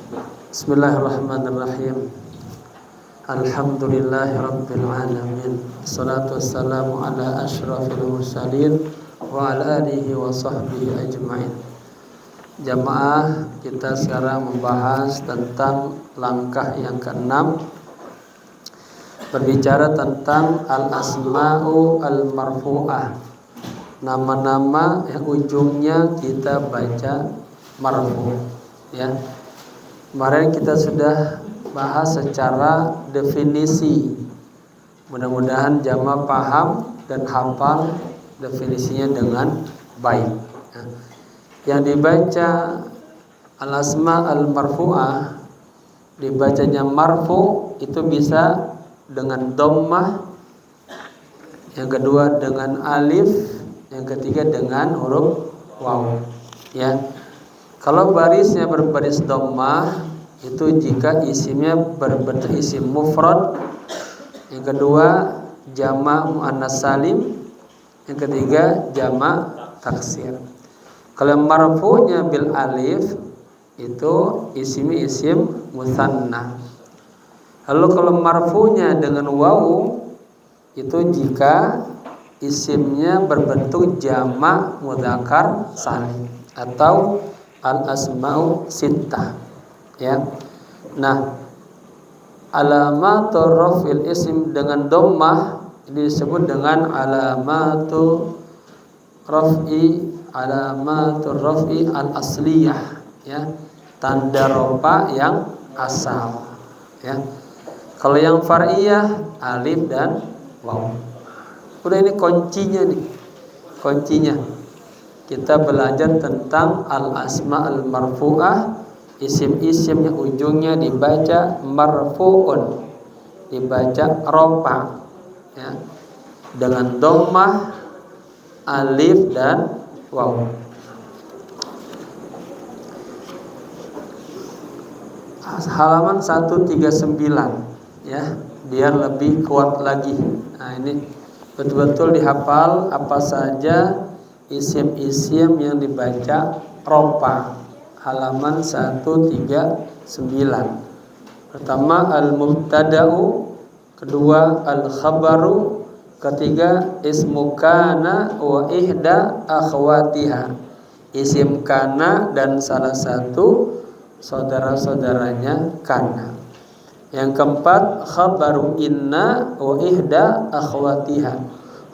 Bismillahirrahmanirrahim. Alhamdulillahirabbil alamin. Wassalatu wassalamu ala asyrafil mursalin wa ala alihi wa sahbihi ajmain. Jamaah, kita sekarang membahas tentang langkah yang keenam, berbicara tentang al-asma'u al-marfu'ah, nama-nama yang ujungnya kita baca marfu', ya. Kemarin kita sudah bahas secara definisi. Mudah-mudahan jamaah paham dan hafal definisinya dengan baik. Yang dibaca al-asma al-marfu'ah, dibacanya marfu' itu bisa dengan dhammah, yang kedua dengan alif, yang ketiga dengan huruf waw, ya. Kalau barisnya berbaris dhammah itu jika isimnya berbentuk isim mufrad, yang kedua jamak muannas salim, yang ketiga jamak taksir. Kalau marfu'nya bil alif itu isimnya isim musanna. Lalu kalau marfu'nya dengan waw itu jika isimnya berbentuk jamak mudzakkar salim atau al-asma'u sittah, ya. Nah, alamatur raf'il ism dengan dhammah ini disebut dengan alamatur raf'i al-asliyah, ya, tanda rofa yang asal, ya. Kalau yang far'iyah alif dan waw. Udah, ini kuncinya nih. Kuncinya kita belajar tentang al-asma al-marfu'ah, isim-isim yang ujungnya dibaca marfu'un, dibaca rofa, ya, dengan dhammah, alif dan waw. Halaman 139, ya, biar lebih kuat lagi. Nah, ini betul-betul dihafal apa saja isim-isim yang dibaca rofa. Halaman 139. Pertama al-mubtada'u, kedua al-khabaru, ketiga ismu kana wa ihda akhwatiha, isim kana dan salah satu saudara-saudaranya kana. Yang keempat khabaru inna wa ihda akhwatiha,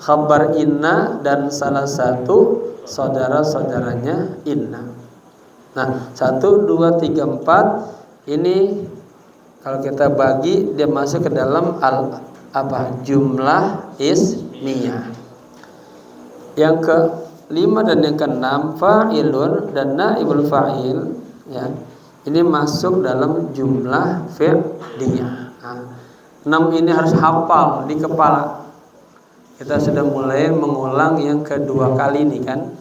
khabar inna dan salah satu saudara-saudaranya inna. Nah, 1, 2, 3, 4 ini kalau kita bagi dia masuk ke dalam jumlah ismiyah. Yang ke-5 dan yang ke-6 fa'ilun dan naibul fa'il, ya, ini masuk dalam jumlah fi'liyah. Nah, 6 ini harus hafal di kepala. Kita sudah mulai mengulang yang kedua kali ini kan,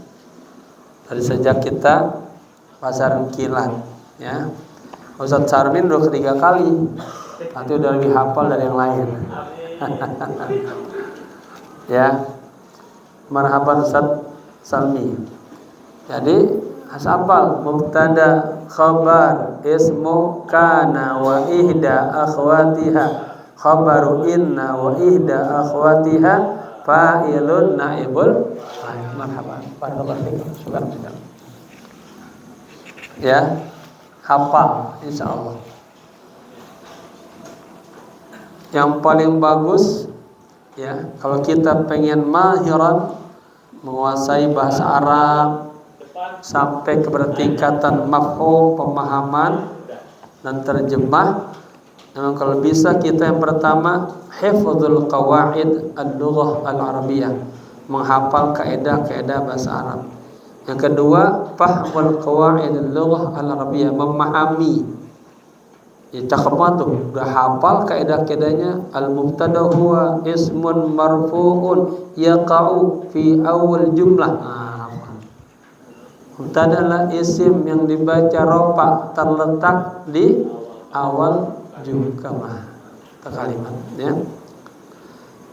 dari sejak kita pasaran kilat, ya. Ustadz Sarmin udah ketiga kali, nanti udah lebih hafal dari yang lain. Ya, marhaban Ustadz Salmi. Jadi hafal mubtada khabar ismu kana wa ihda akhwatiha, khabaru inna wa ihda akhwatiha, fa'ilun naibul fa'il. Marhaban, barakallahu fikum. Subhanallah. Ya, hafal insyaallah. Yang paling bagus, ya, kalau kita pengen mahiran menguasai bahasa Arab sampai kepada tingkatan mafhum, pemahaman dan terjemah, memang kalau bisa kita yang pertama hifdzul qawaid al-lughah al-arabiyah, menghafal kaidah-kaidah bahasa Arab. Yang kedua fahmul qawaid al-lughah al-arabiyah, memahami. Tuh udah hafal kaidah-kaidahnya. Al-mubtada huwa ismun marfu'un yaqa'u fi awal jumlah. Mubtada adalah isim yang dibaca rofa, terletak di awal jumlah kalimat, ya.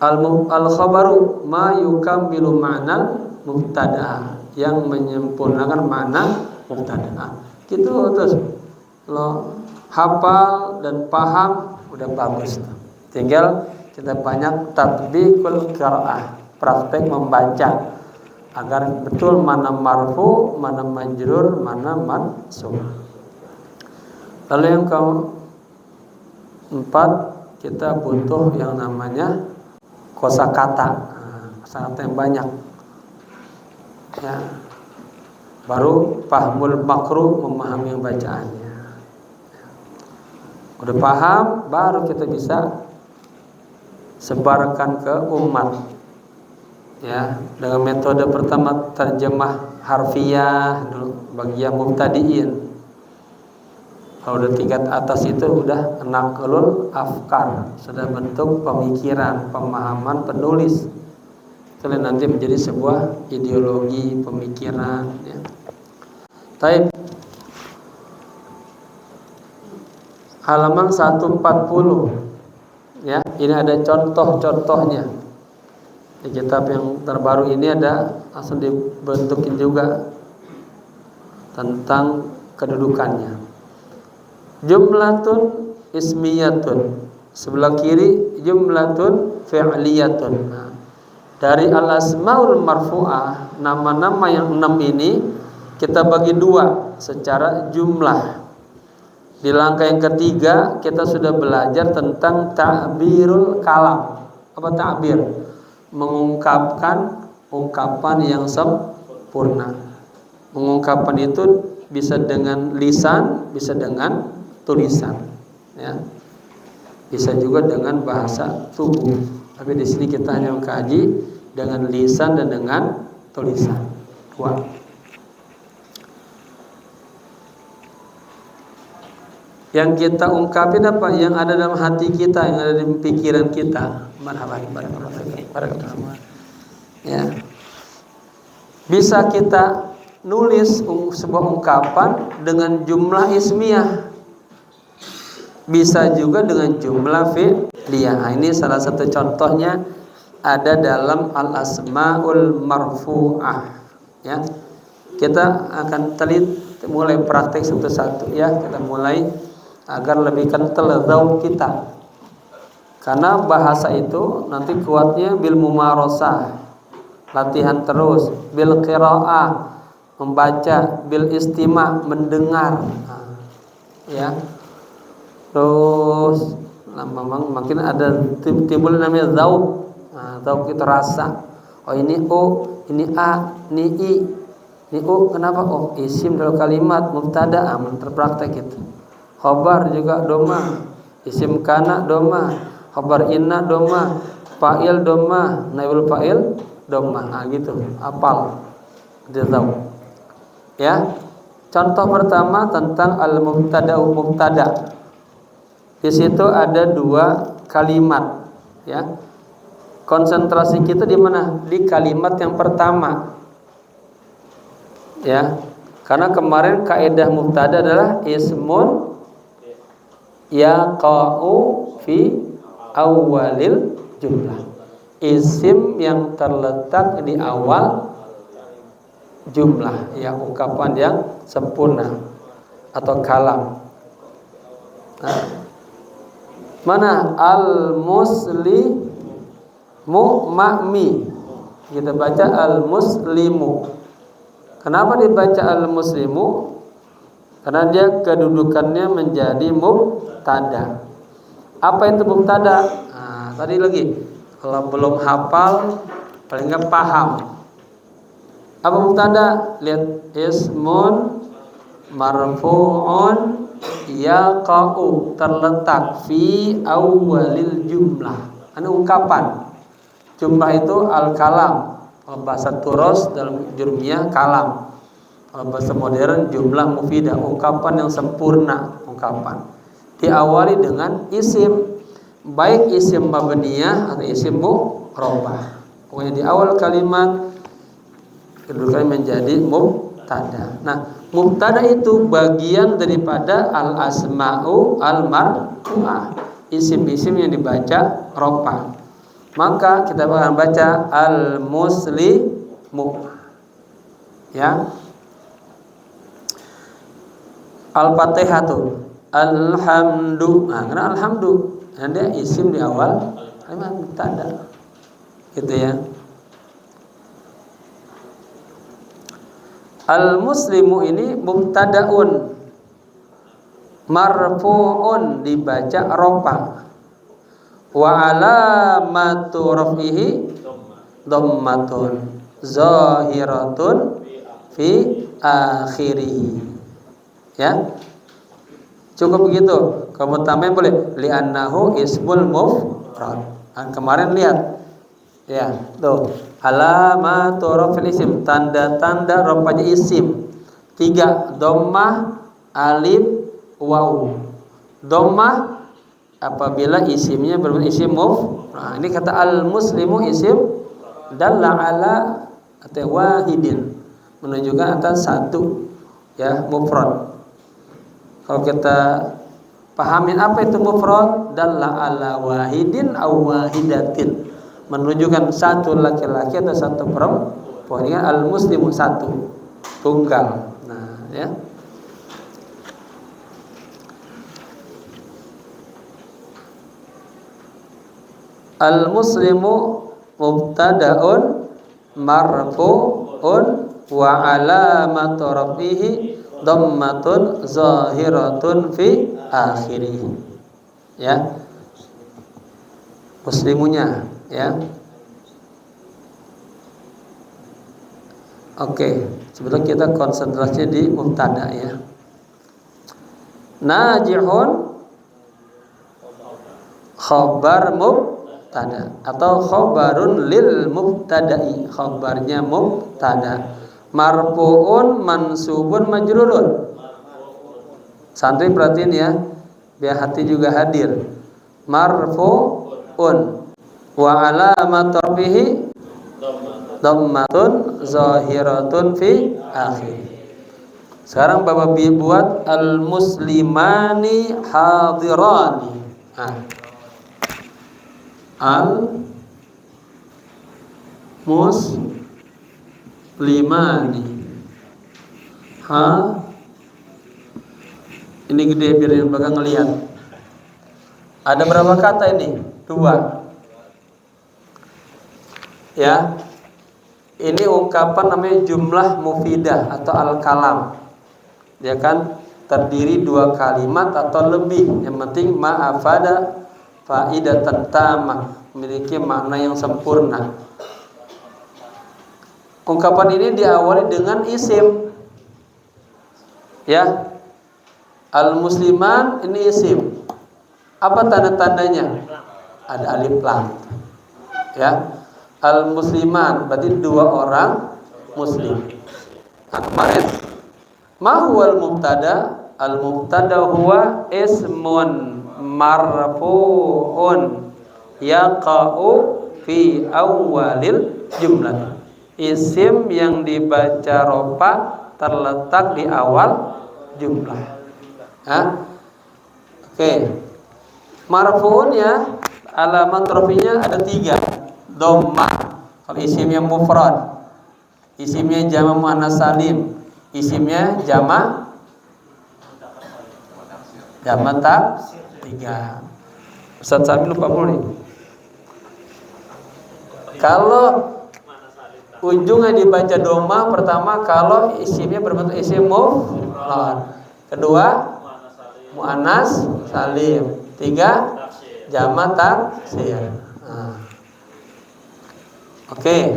Al-khabaru ma yukammilu ma'nal mubtada, yang menyempurnakan makna mubtada. Gitu terus. lo hafal dan paham udah bagus. Tinggal kita banyak tatbiqul qiraah, praktek membaca agar betul mana marfu, mana majrur, mana mansub. Lalu yang keempat, kita butuh yang namanya kosakata, kosakata yang banyak. Ya. Baru pahmul makruh, memahami yang bacaannya. Udah paham, baru kita bisa sebarkan ke umat. Ya, dengan metode pertama terjemah harfiah dulu bagi yang mubtadiin. Kalau udah tingkat atas itu udah naqlul afkar, sudah bentuk pemikiran, pemahaman penulis. Itu nanti menjadi sebuah ideologi pemikiran. Ya. Taib. Halaman 140. Ya, ini ada contoh-contohnya. Di kitab yang terbaru ini ada langsung dibentukin juga tentang kedudukannya. Jumlatun ismiyatun, sebelah kiri jumlatun fi'liyatun. Nah, dari al-asmaul marfu'ah, nama-nama yang 6 ini kita bagi dua secara jumlah. Di langkah yang ketiga kita sudah belajar tentang ta'birul kalam. Apa ta'bir? Mengungkapkan ungkapan yang sempurna. Mengungkapkan itu bisa dengan lisan, bisa dengan tulisan, ya. Bisa juga dengan bahasa tubuh. Tapi di sini kita hanya mengkaji dengan lisan dan dengan tulisan. Dua. Yang kita ungkapin apa? Yang ada dalam hati kita, yang ada di pikiran kita. Marhaban, barakallahu. Ya. Bisa kita nulis sebuah ungkapan dengan jumlah ismiyah. Bisa juga dengan jumlah fi'liyah. Nah, ini salah satu contohnya ada dalam al-asmaul marfu'ah. Ya. Kita akan mulai praktek satu-satu ya. Kita mulai agar lebih kental dzauq kita. Karena bahasa itu nanti kuatnya bil mumarasah. Latihan terus, bil qiraah, membaca, bil istima', mendengar. Nah, ya. Terus memang makin ada timbul namanya dzauq. Nah, dzauq itu rasa. Oh ini O, ini A, ini I. Ini O kenapa? Oh isim dalam kalimat mubtada, terpraktek itu. Khabar juga doma. Isim kana doma. Khabar inna doma. Fa'il doma, naibul fa'il doma. Nah gitu, apal. Dzauq. Ya. Contoh pertama tentang al-mubtada. Di situ ada dua kalimat, ya. Konsentrasi kita di mana? Di kalimat yang pertama, ya. Karena kemarin kaidah mubtada adalah ismun yaqa'u fi awalil jumlah. Isim yang terletak di awal jumlah, ya, ungkapan yang sempurna atau kalam. Nah, mana al-muslimu ma'mi? Kita baca al-muslimu. Kenapa dibaca al-muslimu? Karena dia kedudukannya menjadi mubtada. Apa itu mubtada? Nah, tadi lagi kalau belum hafal paling enggak paham. Apa mubtada? Lihat ismun marfu'un yaqa'u, terletak fi awalil jumlah. Ini ungkapan. Jumlah itu al-kalam. Kalau bahasa Turos dalam jurmiyah kalam. Kalau bahasa modern jumlah mufidah, ungkapan yang sempurna, ungkapan. Diawali dengan isim, baik isim mabniyah atau isim mu'rabah. Pokoknya di awal kalimat kedudukannya menjadi mubtada. Nah, mubtada itu bagian daripada al-asma'u al-marfu'ah, isim-isim yang dibaca rofa. Maka kita akan baca al-muslimu, ya. Al-Fatihatu, alhamdu. Nah, karena alhamdu ada isim di awal, memang mubtada. Gitu ya. Al-muslimu ini mubtadaun marfu'un dibaca rofa. Wa alamatu raf'ihi dhammatun zahiratun fi akhirih. Ya. Cukup begitu. Kamu tambahin boleh li'annahu ismul mufrad. Kemarin lihat. Ya, tuh. Alamatu raf'il isim, tanda-tanda rafanya isim. 3, dhammah, alif, waw. Dhammah apabila isimnya berbentuk isim Nah, ini kata al-muslimu isim dalla ala atau wahidin, menunjukkan atas satu, ya, mufrad. Kalau kita pahamin apa itu mufrad, dalla ala wahidin aw wahidatin, menunjukkan satu laki-laki atau satu perempuan. Ini al-muslimu satu, tunggal. Nah, ya. Al-muslimu mubtada'un marfu'un wa alamatu rafihi dhammatun zahiratun fi akhirih. Ya. Muslimunya, ya. Oke, sebetulnya kita konsentrasi di mubtada, ya. Najihun khabar mubtada atau khabarun lil mubtada'i, khabarnya mubtada. Marfu'un mansubun majrurun. Santri perhatiin ya, biar hati juga hadir. Marfu'un wa alamat rafihi dhammatun zahiratun fi akhir. Sekarang Bapak buat al-muslimani hadirani. Al-muslimani. Ini gede biar yang belakang ngelihat. Ada berapa kata ini? 2. Ya. Ini ungkapan namanya jumlah mufidah atau al-kalam. Dia kan terdiri 2 kalimat atau lebih. Yang penting ma'afada faidatan tamah, memiliki makna yang sempurna. Ungkapan ini diawali dengan isim. Ya. Al-musliman ini isim. Apa tanda-tandanya? Ada alif lam. Ya. Al-musliman berarti 2 orang muslim. Nah, kemarin ma huwal mubtada? Al-mubtada huwa ismun marfu'un yaqa'u fi awwalil jumlah. Isim yang dibaca rofa terletak di awal jumlah. Oke. Marfu'un, ya, alamat rafinya ada 3. Dhammah kalau isimnya mufrad, isimnya jama' muannas salim, isimnya jama' taksir 3. Ustaz Sabi lupa boleh. Kalau ujungnya dibaca dhammah, pertama kalau isimnya berbentuk isim mufrad, kedua muannas salim, 3 jama' taksir. Oke.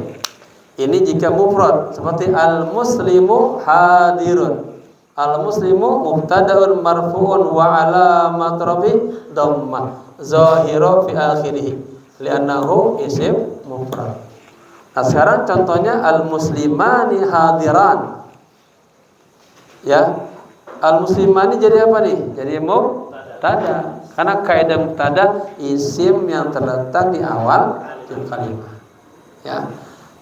Ini jika mufrad seperti al-muslimu hadirun. Al-muslimu mubtada'un marfu'un wa alamat rafi dhammah zahira fi akhirih li'annahu isim mufrad. Nah, sekarang contohnya al-muslimani hadiran. Ya. Al-muslimani jadi apa nih? Jadi mubtada. Karena kaidah mubtada isim yang terletak di awal kalimat. Ya.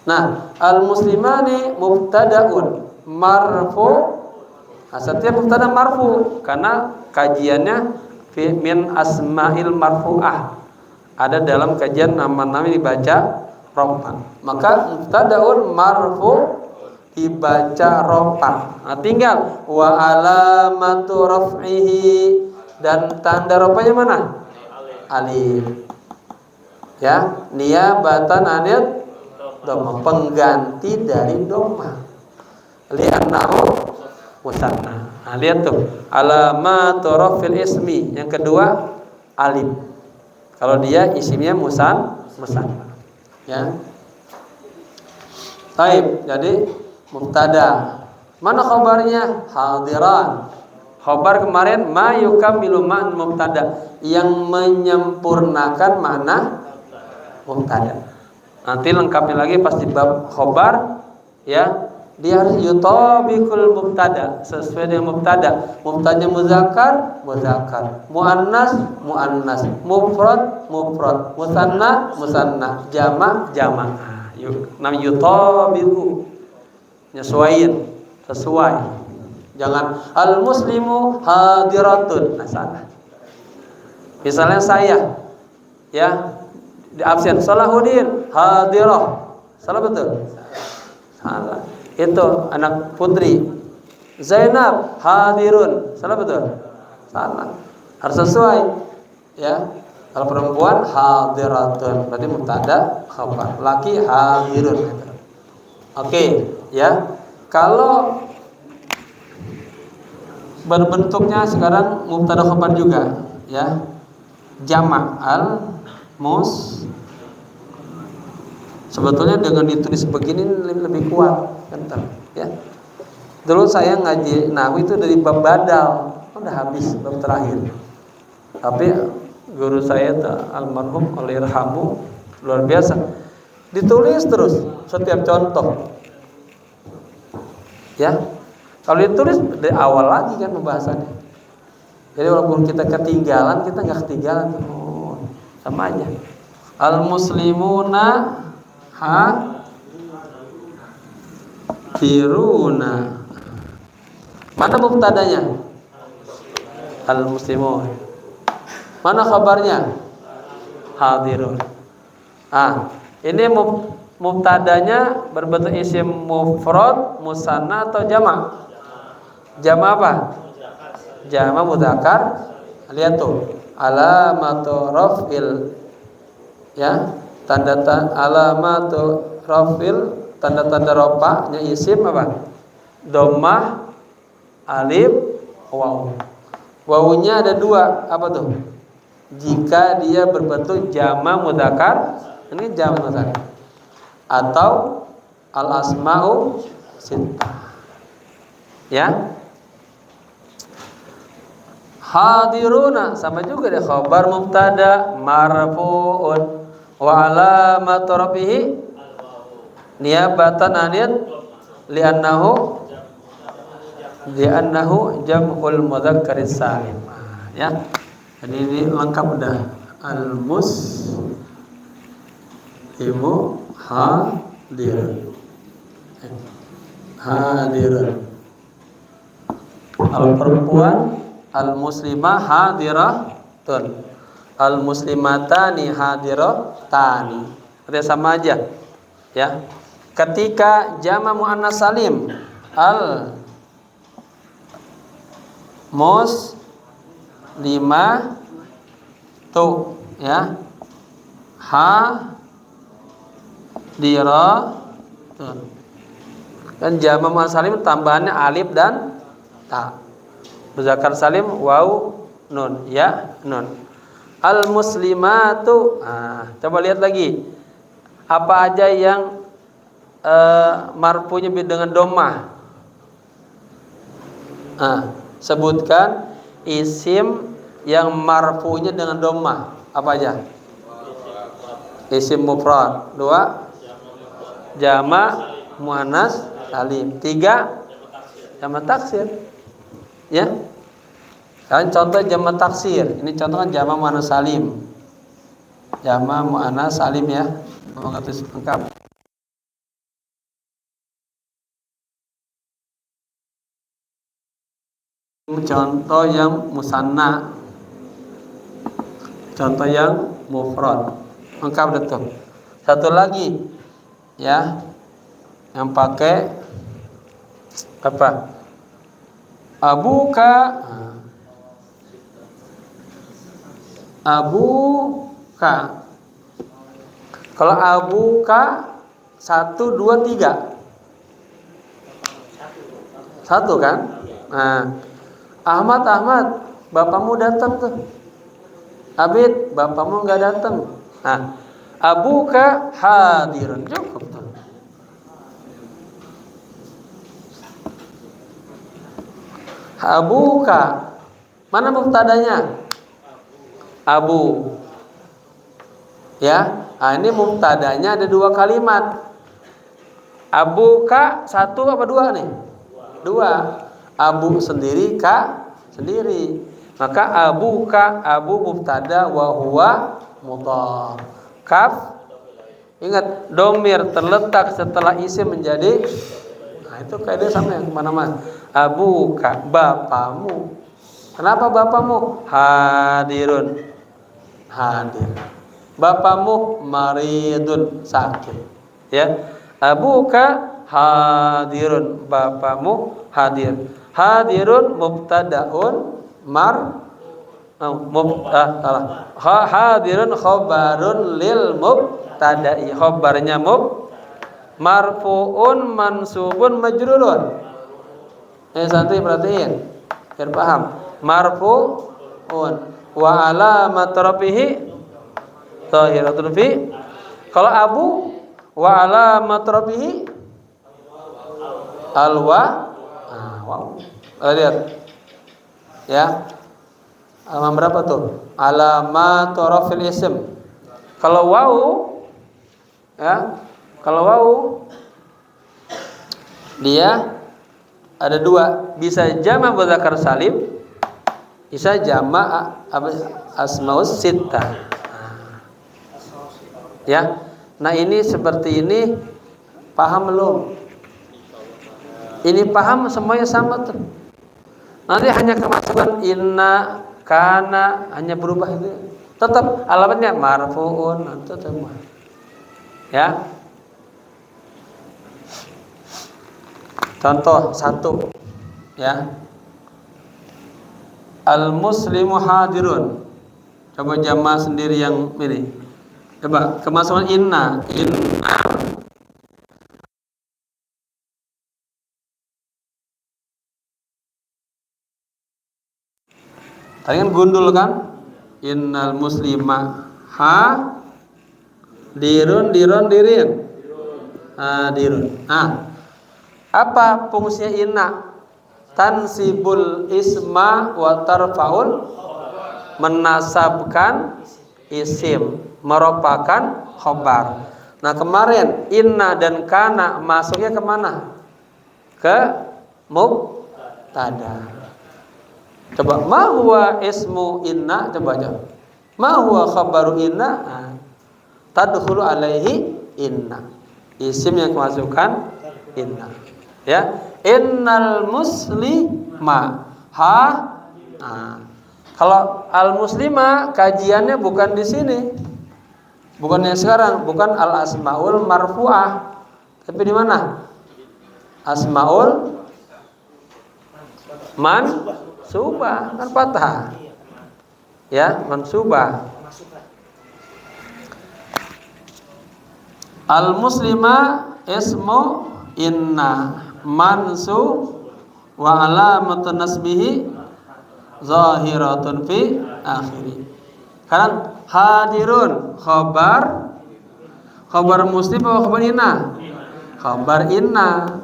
Nah, al-muslimani mubtadaun marfu. Nah, setiap mubtada marfu karena kajiannya min asma'il marfu'ah. Ada dalam kajian nama-nama yang dibaca rofa. Maka mubtadaun marfu dibaca rofa. Nah, tinggal wa alamatu raf'ihi, dan tanda rofanya mana? Alif. Ya, niyabatan anil dhamma, pengganti dari dhamma. Li'annahu musanna. Nah, lihat tuh, alamatu raf'il ismi. Yang kedua alif. Kalau dia isimnya musanna. Ya. Baik, jadi mubtada. Mana khabarnya? Hadiran. Khabar kemarin ma yukammilu ma'an mubtada, yang menyempurnakan makna mubtada. Nanti lengkapnya lagi pas di bab khabar, ya. Dia harus yutabiqul mubtada, sesuai dengan mubtada. Mubtadanya muzakkar, muannas, mufrad, musanna, jama'. Nam yutabiqu, nyesuaiin, sesuai. Jangan al muslimu hadiratun. Nah, salah. Misalnya saya, ya, di absen Salahuddin hadirah. Salah betul? Salah. Itu anak putri Zainab hadirun. Salah betul? Salah. Harus sesuai. Ya. Kalau perempuan hadiratun, berarti mubtada khabar. Laki hadirun. Oke, ya. Kalau berbentuknya sekarang mubtada khabar juga, ya. Jama' al mus. Sebetulnya dengan ditulis begini lebih kuat, kan? Ya. Dulu saya ngaji nahwu itu dari bab badal, udah habis bab terakhir. Tapi guru saya almarhum Allahyarhamu luar biasa. Ditulis terus setiap contoh. Ya. Kalau ditulis dari awal lagi kan pembahasannya. Jadi walaupun kita ketinggalan, kita nggak ketinggalan. Oh, sama aja. Al muslimuna hadiruna. Mana mubtadanya? Al muslimun. Mana khabarnya? Hadirun. Ini mubtadanya berbentuk isim mufrad, musanna atau jama'? Jama' apa? Jama' mudzakkar. Lihat tuh, alamatu raf'il, ya, tanda-tanda alamatu raf'il, tanda-tanda rafa'nya isim apa? Dhammah, alif, waw. Wawunya ada dua, apa tuh? Jika dia berbentuk jama' mudzakkar, ini jama' mudzakkar, atau al asma'u sittah. Ya. Hadiruna sama juga deh, khabar mubtada marfu'un wa alamatu rafihi niyabatan anil li'annahu jam'ul mudzakkaris salim. Ya. Jadi ini lengkap udah. Al muslimu hadirun. Al perempuan al muslimah hadiratun, al muslimatani hadiratani. Artinya sama aja, ya. Ketika jama' muannas salim, al muslimatu, ya, hadiratun. Kan jama' muannas salim tambahannya alif dan ta. Muzakkar salim waw nun, ya, nun. Al muslimatu. Coba lihat lagi. Apa aja yang marfu'nya dengan dhammah? Sebutkan isim yang marfu'nya dengan dhammah. Apa aja? Isim mufrad. 2 jama' muannas salim. 3 jama' taksir. Ya. Kan contoh jama' taksir. Ini contoh kan jama' muannas salim. Jama' muannas salim, ya. Mengatus lengkap. Contoh yang musanna. Contoh yang mufrad. Lengkap betul. Satu lagi, ya. Yang pakai Apa? Abuka. Abuka. Kalau abuka 1, 2, 3. 1 kan? Nah, Ahmad, bapakmu datang tuh. Abid, bapakmu nggak datang. Nah, abuka hadirun, cukup tuh. Abuka, mana mubtadanya? Abu. Ya, ini mubtadanya ada 2 kalimat. Abuka 1 apa 2 nih? 2. Abu sendiri, ka sendiri. Maka abuka, abu mubtada wa huwa mudhaf. Kaf, ingat domir terletak setelah isim menjadi, nah itu kaidah sama yang kemana-mana. Abuka, bapamu. Kenapa bapamu? Hadirun, hadir. Bapamu maridun, sakit. Ya, abuka hadirun, bapamu hadir. Hadirun mubtadaun hadirun khobarun lil mubtada'i. Khobarnya marfu'un mansubun majrurun. Santri perhatiin biar paham. Marfu'un wa alamat rafihi zahiratun fi. Kalau abu wa alamat rafihi alwa. Wow. Lihat. Ya. Alamat berapa tuh? Alamat rafil ism. Kalau waw, ya. Kalau waw dia ada 2, bisa jama' mudzakar salim, bisa jama' asmaus sittah. Ya. Nah, ini seperti ini paham belum? Ini paham semuanya sama tuh. Nanti hanya kemasukan inna, kana, hanya berubah itu. Tetap alamatnya marfu'un, tetap semua. Ya. Contoh 1. Ya. Al-muslimu hadirun. Coba jamaah sendiri yang ini. Coba kemasukan inna. Tadi kan gundul kan? Innal muslima dirun dirin. Dirun. Apa fungsinya inna? Tansibul isma wa tarfaul, menasabkan isim, merupakan khobar. Nah, kemarin inna dan kana masuknya kemana? Ke mubtada. Coba ma huwa ismu inna, coba jawab. Ma huwa khabaru inna? Tadkhulu alaihi inna. Isim yang kemasukan inna. Ya, innal muslima kalau al muslima kajiannya bukan di sini. Bukan yang sekarang, bukan al asmaul marfu'ah. Tapi di mana? Asmaul mansubah, kan fathah. Ya, mansubah. Al muslima ismu inna mansub wa alamatun nasbihi zahiratun fi akhiri. Kan hadirun khabar muslim atau khabar inna? Khabar inna.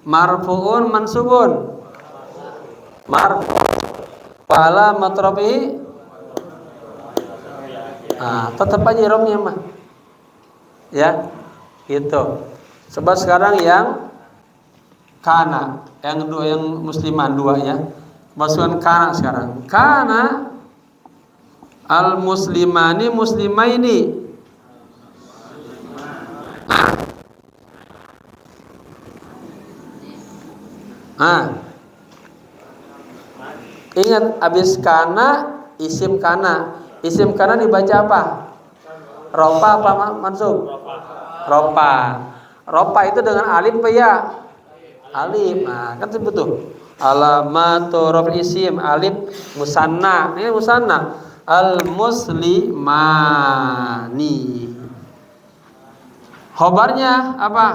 Marfu'un mansubun. Marfu' wa alamat rafi'i. Tetap aja irobnya mah. Ya, gitu. Sebab sekarang yang kana, yang dua, yang musliman 2 ya. Masukkan kana sekarang. Kana al muslimani muslimaini. Ingat, abis kana isim kana. Isim kana dibaca apa? Ropa apa mansub? Ropa. Ropa itu dengan alif apa ya? alif. Nah, kan sebut tuh. Alamatu raf'il isim alif musanna. Ini musanna. Al muslimani. Khobarnya apa?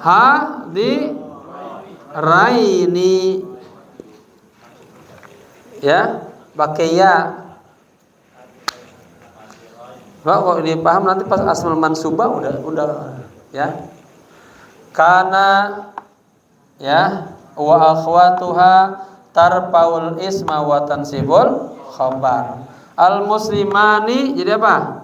Ha di raini. Ya, pakai ya. Kalau dipaham nanti pas asmal mansubah udah ya. Karena ya wa akhwatuha tarpaul isma wa tansibul khabar. Al muslimani jadi apa?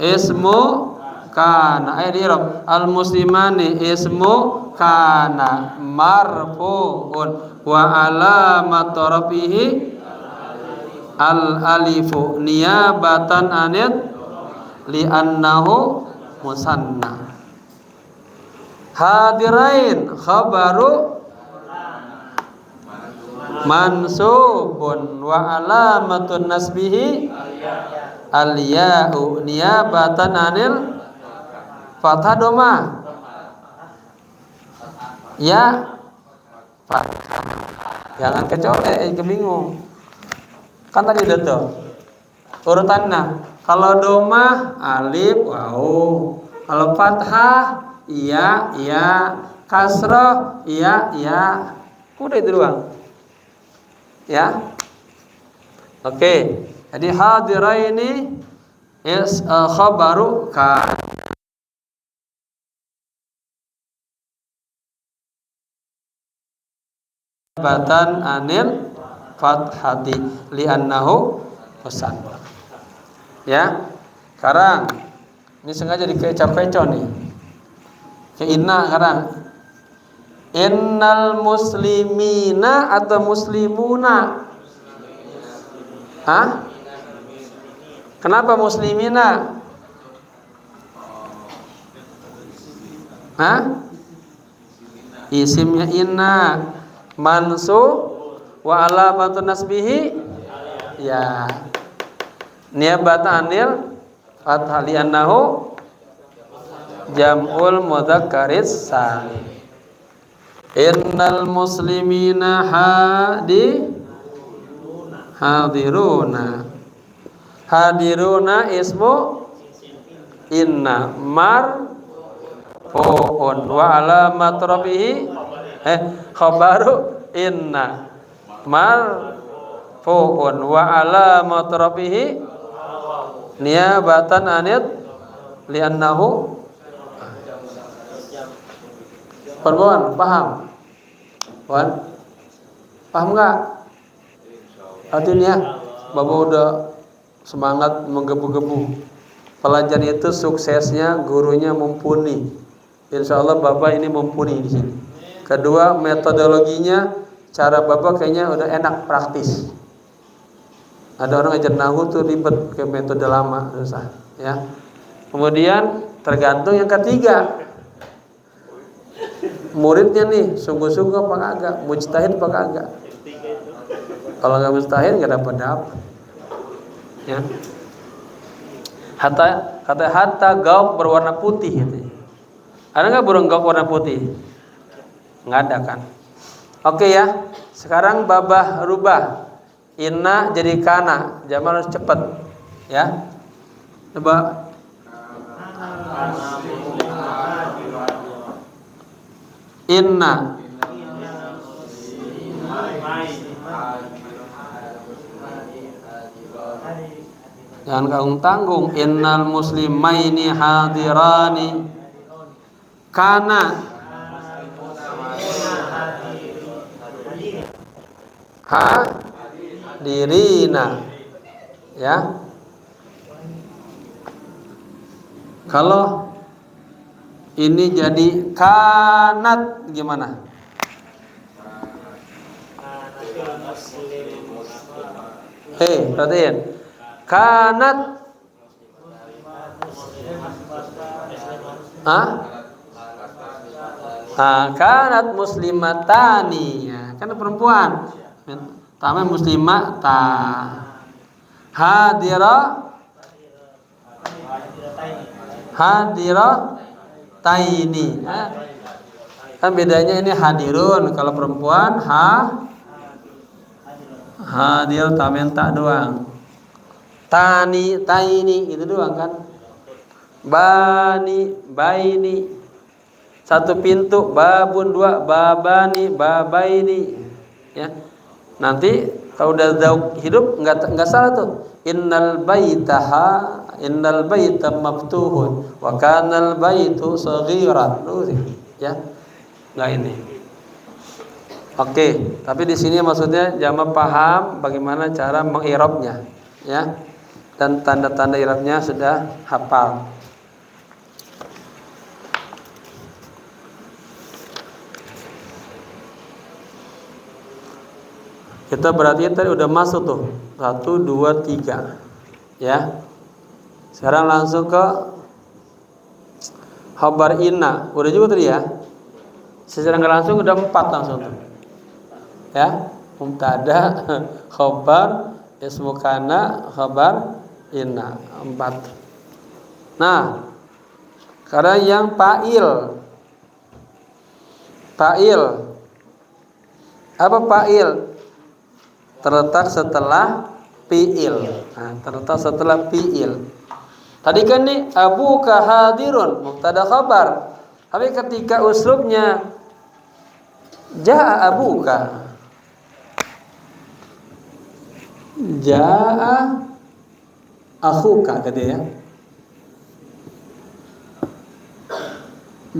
Ismu kana. Ayo dirab. Al muslimani ismu kana marfuun wa alamat rafihi al alifu niyabatan anit li'annahu musanna. Hadirain khabaru mansubun wa alamatun nasbihi al ya'u niyabatan anil fathah doma ya fathah. Jangan kecolek, kebingung. Kan tadi udah tuh urutannya. Kalau doma alif waw, kalau fathah iya, kasroh iya. Udah itu doang. Ya. Oke. Jadi hadiraini is khabaru ka batan anil fathati li'annahu musanna. Ya. Sekarang ini sengaja dikecap-kecap nih. Ke inna sekarang. Innal muslimina atau muslimuna? Hah? Kenapa muslimina? Hah? Isimnya inna mansub wa alamatun nasbihi ya niyabat anil fathah li'annahu jam'ul mudzakkaris salim. Innal muslimina hadiruna ismu inna marfuun wa alamat rafihi khabaru inna marfuun wa alamat rafihi niyabatan anit li'annahu. Perempuan, paham? Wan? Paham nggak? Artinya, Bapak udah semangat menggebu-gebu. Pelajaran itu suksesnya gurunya mumpuni. Insya Allah Bapak ini mumpuni di sini. Kedua, metodologinya, cara Bapak kayaknya udah enak praktis. Ada orang ajar nahu tuh ribet ke metode lama, susah. Ya. Kemudian tergantung yang ketiga. Muridnya nih sungguh-sungguh apa kagak, mujtahid apa kagak. Kalau nggak mujtahid nggak dapat. Ya. Hatta gauk berwarna putih gitu. Ada nggak burung gauk warna putih? Nggak ada kan? Oke ya. Sekarang babah rubah. Inna jadi kana. Jamal harus cepat. Ya. Coba. Inna jangan tanggung. Innal muslimaini hadirani kana hadirina. Ya. Kalau ini jadi kanat gimana? Perhatiin. Kanat. Kanat muslimatani. Ya, kan perempuan. Tamam muslimata. Hadira taini. Kan bedanya ini hadirun, kalau perempuan hadir tamen tak doang. Tani, taini itu doang kan. Bani, baini. Satu pintu, babun, dua, babani, babaini. Ya. Nanti kalau udah zauk hidup enggak salah tuh. Innal baita maftuhun wa kanal baitu saghiran. Ya. Enggak ini. Oke, tapi di sini maksudnya jamaah paham bagaimana cara mengirabnya, ya. Dan tanda-tanda irabnya sudah hafal. Kita berarti tadi udah masuk tuh 1, 2, 3, ya. Sekarang langsung ke khabar inna. Udah juga tadi ya. Secara nggak langsung udah 4 langsung tuh. Ya, mubtada, khabar, ismu kana, khabar inna, 4. Nah, sekarang yang fa'il. Apa fa'il? Terletak setelah fi'il. Nah, terletak setelah fi'il. Tadi kan nih abuka hadirun, mubtada khabar. Tapi ketika uslubnya jaa abuka, jaa akhuka gitu ya.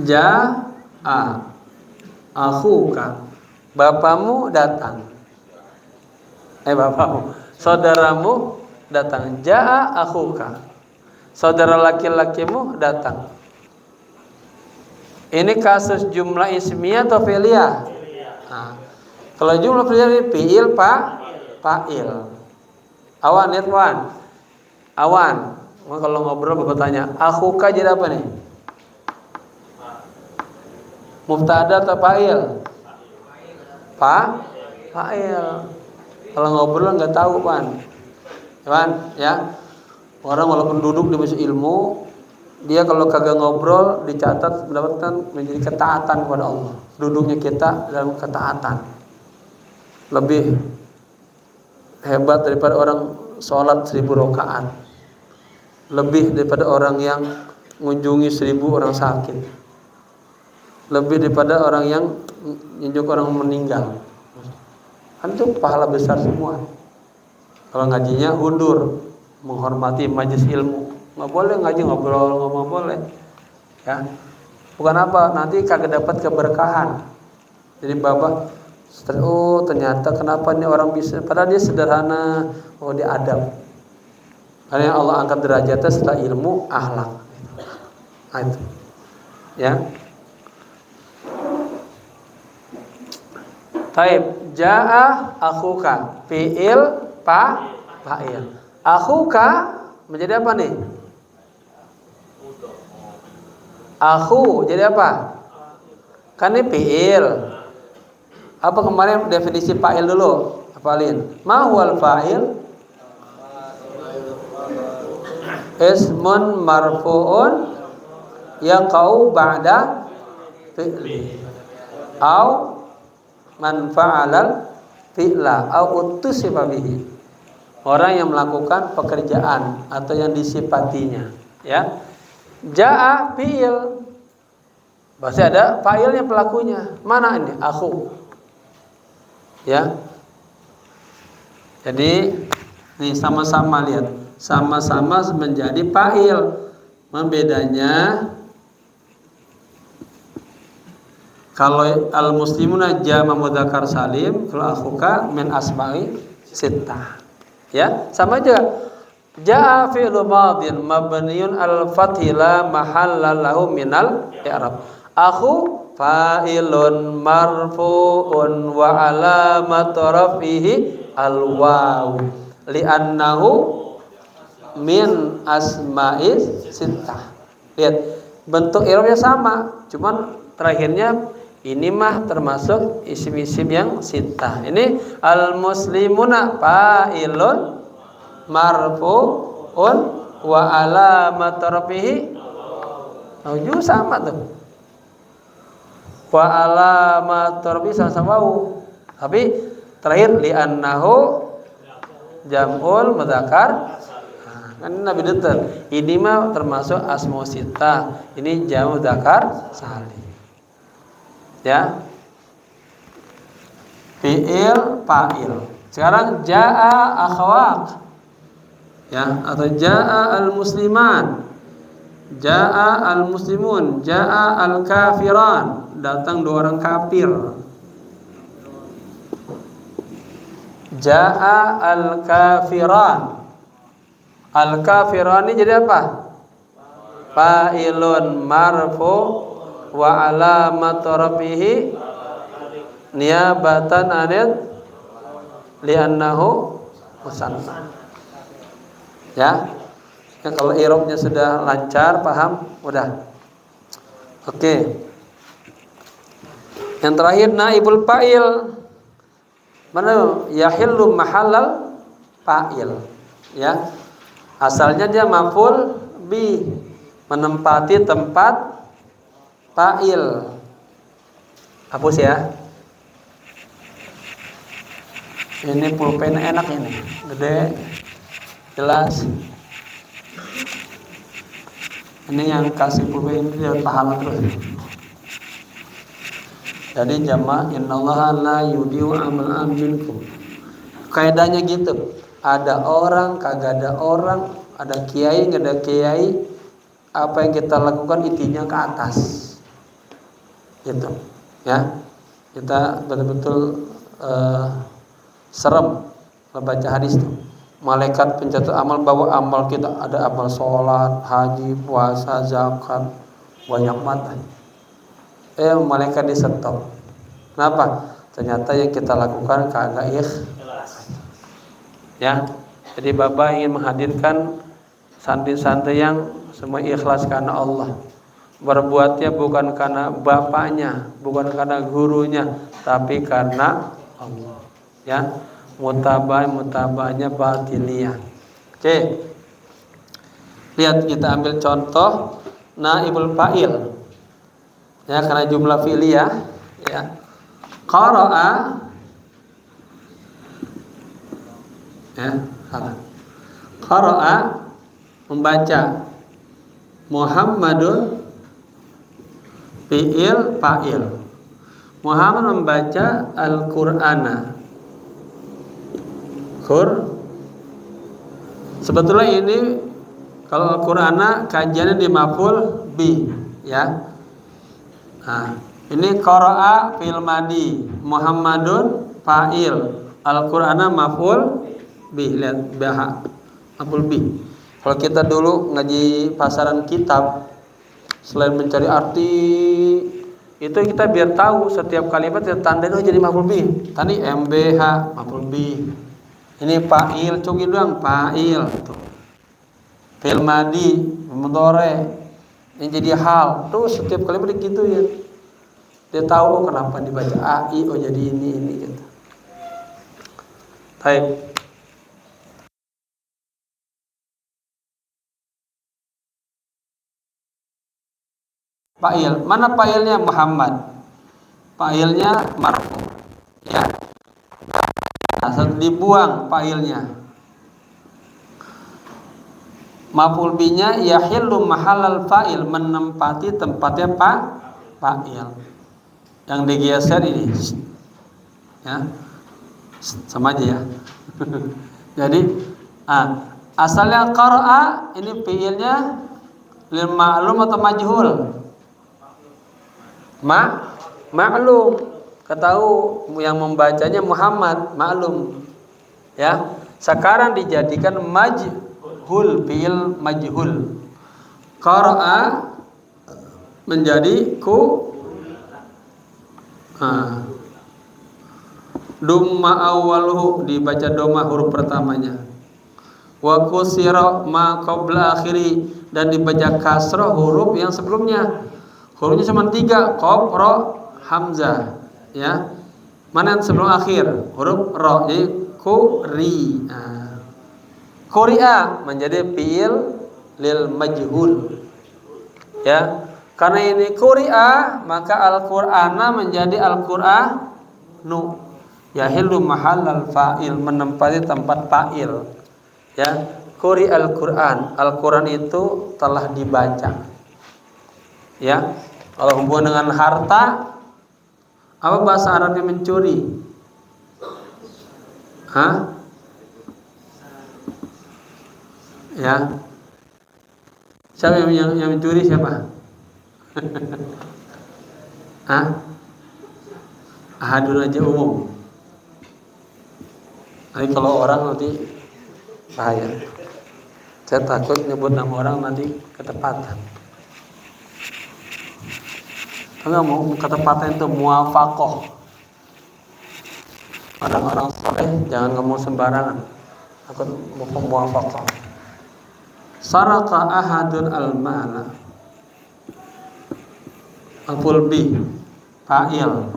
Jaa akhuka, bapamu datang. Saudaramu datang. Jaa akhuka, saudara laki-lakimu datang. Ini kasus jumlah ismiyah atau fi'liyah? Nah, kalau jumlah fi'liyah fi'il fa'il. Awan, lihat Wan. Awan. Kalau ngobrol bapak tanya, akhuka jadi apa nih? Mubtada atau fa'il? Fa'il. Kalau ngobrol nggak tahu Wan. Wan, ya. Orang walaupun duduk di majelis ilmu, dia kalau kagak ngobrol dicatat mendapatkan menjadi ketaatan kepada Allah. Duduknya kita dalam ketaatan lebih hebat daripada orang sholat 1000 rakaat, lebih daripada orang yang mengunjungi 1000 orang sakit, lebih daripada orang yang menunjuk orang meninggal. Kan itu pahala besar semua. Kalau ngajinya hundur, menghormati majelis ilmu. Nggak boleh ngaji ngobrol, ngomong boleh, ya. Bukan apa, nanti kagak dapat keberkahan. Jadi bapak, oh ternyata kenapa nih orang bisa, padahal dia sederhana, oh dia adab. Karena Allah angkat derajatnya setelah ilmu, akhlak. Nah, itu, ya. Taib, jaa akhuka, fi'il fa'il. Akhuka menjadi apa nih? Akhu jadi apa? Kan ini fi'il. Apa kemarin definisi fa'il dulu? Hafalin. Ma huwal fa'il? Ismun marfu'un yaqau ba'da fi'li. Au man fa'alal fi'la au utusifa bihi. Orang yang melakukan pekerjaan atau yang disifatinya, ya. Jaa fi'il. Pasti ada fa'ilnya, pelakunya. Mana ini? Akhu. Ya. Jadi nih sama-sama lihat, sama-sama menjadi fa'il. Membedanya kalau al-muslimuna jama' mudzakkar salim, kalau akhuka min asma'i sittah. Ya, sama aja. Jaa fi'lu madin mabniun al-fathi la mahalla lahu minal i'rab. Akhu fa'ilun marfu'un wa alamatu raf'ihi al-waw li'annahu min asma'is sittah. Lihat, bentuk i'rabnya sama, cuman terakhirnya ini mah termasuk isim-isim yang sittah. Ini al-muslimuna fa'ilun marfu'un wa alamatu rafihi. Juga sama tuh. wa alamat tarbi sama wau. Tapi terakhir li'annahu jam'ul mudzakkar. Kan Nabi detail. Ini mah termasuk asma sita. Ini jamu mudzakkar salim. Ya. Fi'il fa'il. Sekarang jaa akhwat. Ya, atau jaa al-musliman. Jaa al-muslimun, jaa al-kafiran. Datang dua orang kafir. Jaa al-kafiran. Al-kafiran ini jadi apa? Fa'ilun marfu wa alamat rafihi niyabatan anil li'annahu musanna. Ya. Kalau i'rabnya sudah lancar, paham? Udah. Oke. Yang terakhir naibul fa'il. Mana yahillu mahallal fa'il. Ya. Asalnya dia maf'ul bi, menempati tempat fa'il. Hapus ya. Ini pulpen enak ini. Gede. Jelas. Ini yang kasih pulpen ini dia pahala terus. Jadi jamaah innallaha la yudiu amal minkum. Kaidahnya gitu. Ada orang, kagak ada orang, ada kiai, enggak ada kiai, apa yang kita lakukan intinya ke atas. Gitu. Ya. Kita betul-betul serem membaca hadis itu. Malaikat pencatat amal bawa amal kita, ada amal sholat, haji, puasa, zakat, banyak mata. Malaikat di stop. Kenapa? Ternyata yang kita lakukan kagak ikhlas. Ya, jadi Bapak ingin menghadirkan santri-santri yang semua ikhlas karena Allah. Berbuatnya bukan karena bapaknya, bukan karena gurunya, tapi karena Allah. Ya. Mutabahnya batiniyah. Oke. Lihat kita ambil contoh naibul fa'il. Ya, karena jumlah fi'liyah, ya. Qara'a, ya, salah. Qara'a membaca. Muhammadun fi'il fa'il. Muhammad membaca Al-Qur'ana. Sebetulnya ini kalau Al-Qur'ana kajiannya di maf'ul bi, ya. Nah, ini qara'a fil madi, Muhammadun fa'il, Al-Qur'ana maf'ul bi. Lihat baha maf'ul bi. Kalau kita dulu ngaji pasaran kitab, selain mencari arti, itu kita biar tahu setiap kalimat kita tandain jadi maf'ul bi. Tadi MBH maf'ul bi. Ini fa'il, coki doang fa'il tuh. Fi'il madi, mudhari. Ini jadi hal. Tuh setiap kalimat gitu ya. Dia tahu kenapa dibaca ai, jadi ini gitu. Baik. Fa'il. Mana fa'ilnya? Muhammad. Fa'ilnya marfu. Ya. Asal dibuang fa'ilnya. Maf'ul binya yahillu mahallal fa'il, menempati tempatnya fa'il. Yang digeser ini. Ya. Sama aja ya. Jadi asalnya qara'a ini fi'ilnya lil ma'lum atau majhul? Ma'lum. Ketahu yang membacanya Muhammad, maklum. Ya. Sekarang dijadikan majhul, fi'il majhul. Qara'a menjadi dumma awwaluhu, dibaca doma huruf pertamanya. Wa kusira ma qabla akhiri, dan dibaca kasrah huruf yang sebelumnya. Hurufnya cuma 3, qaf, ra, hamzah. Ya, mana yang sebelum akhir huruf ra, jadi quri. Quri'a menjadi fi'il lil majhul. Ya, Karena ini quri'a, maka Al-Qur'ana menjadi Al-Qur'anu. Yahillu mahallal fa'il, menempati tempat fa'il. Ya, quri Al-Qur'an. Al-Qur'an itu telah dibaca. Ya. Kalau hubungan dengan harta, apa bahasa Arabnya mencuri? Hah? Ya. Siapa yang mencuri siapa? Hah? Ahadun aja umum. Tapi kalau orang nanti bahaya. Saya takut nyebut nama orang nanti ketepatan. Enggak mau ketepatan itu muwafaqah. Orang-orang soleh jangan ngomong sembarangan. Takut muwafaqah. Saraka ahadun al-mala. Maf'ul bih, fa'il.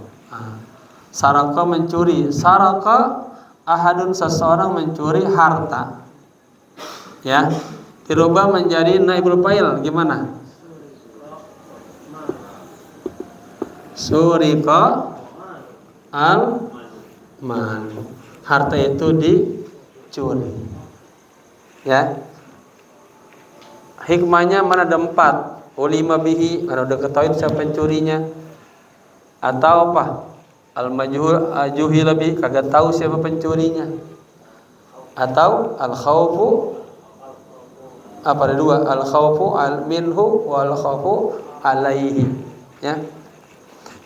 Saraka mencuri. Saraka ahadun, seseorang mencuri harta. Ya, dirubah menjadi naibul fa'il. Gimana? Surika al-mal. Harta itu dicuri. Ya. Hikmahnya mana ada 4. Ulima bihi, kalau udah ketahui siapa pencurinya. Atau apa? Al-majhul ajuhil bihi, kagak tahu siapa pencurinya. Atau al-khawfu, apa ada 2? Al-khawfu minhu wal khawfu alaihi. Ya.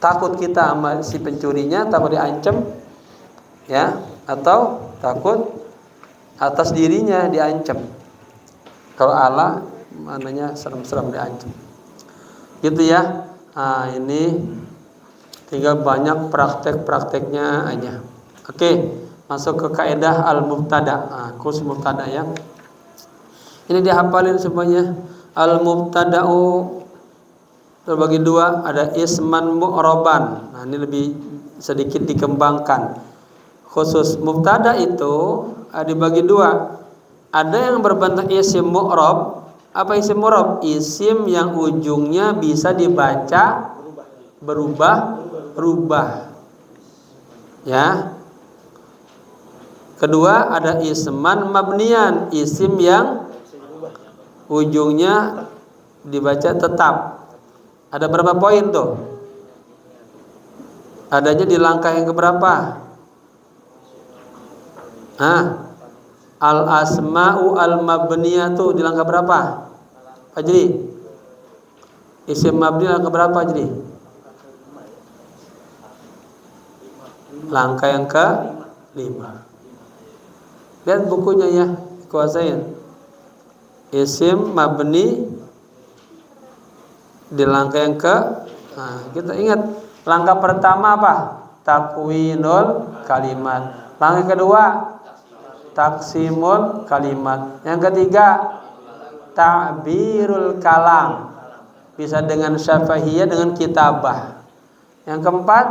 Takut kita sama si pencurinya, takut diancam. Ya, atau takut atas dirinya diancam. Kalau Allah mananya serem-serem diancam. Gitu ya. Nah, ini tinggal banyak praktek-prakteknya aja. Oke, masuk ke kaidah al-mubtada. Nah, khusus mubtada ya. Ini dihafalin semuanya. Al-mubtada'u terbagi 2, ada isman mu'roban. Nah, ini lebih sedikit dikembangkan. Khusus mubtada itu dibagi 2. Ada yang berbentuk isim mu'rob. Apa isim mu'rob? Isim yang ujungnya bisa dibaca berubah. Ya. Kedua ada isman mabniyan, isim yang ujungnya dibaca tetap. Ada berapa poin tuh? Adanya di langkah yang keberapa? Al-asma'u al-mabniyatu di langkah berapa? Jadi isim mabni langkah berapa jadi? Langkah yang ke-5. Lihat bukunya ya, kuasain. Isim mabni di langkah yang kita ingat langkah pertama apa? Takwinul kalimat. Langkah kedua taksimul kalimat. Yang ketiga ta'birul kalam, bisa dengan syafahiyah, dengan kitabah. Yang keempat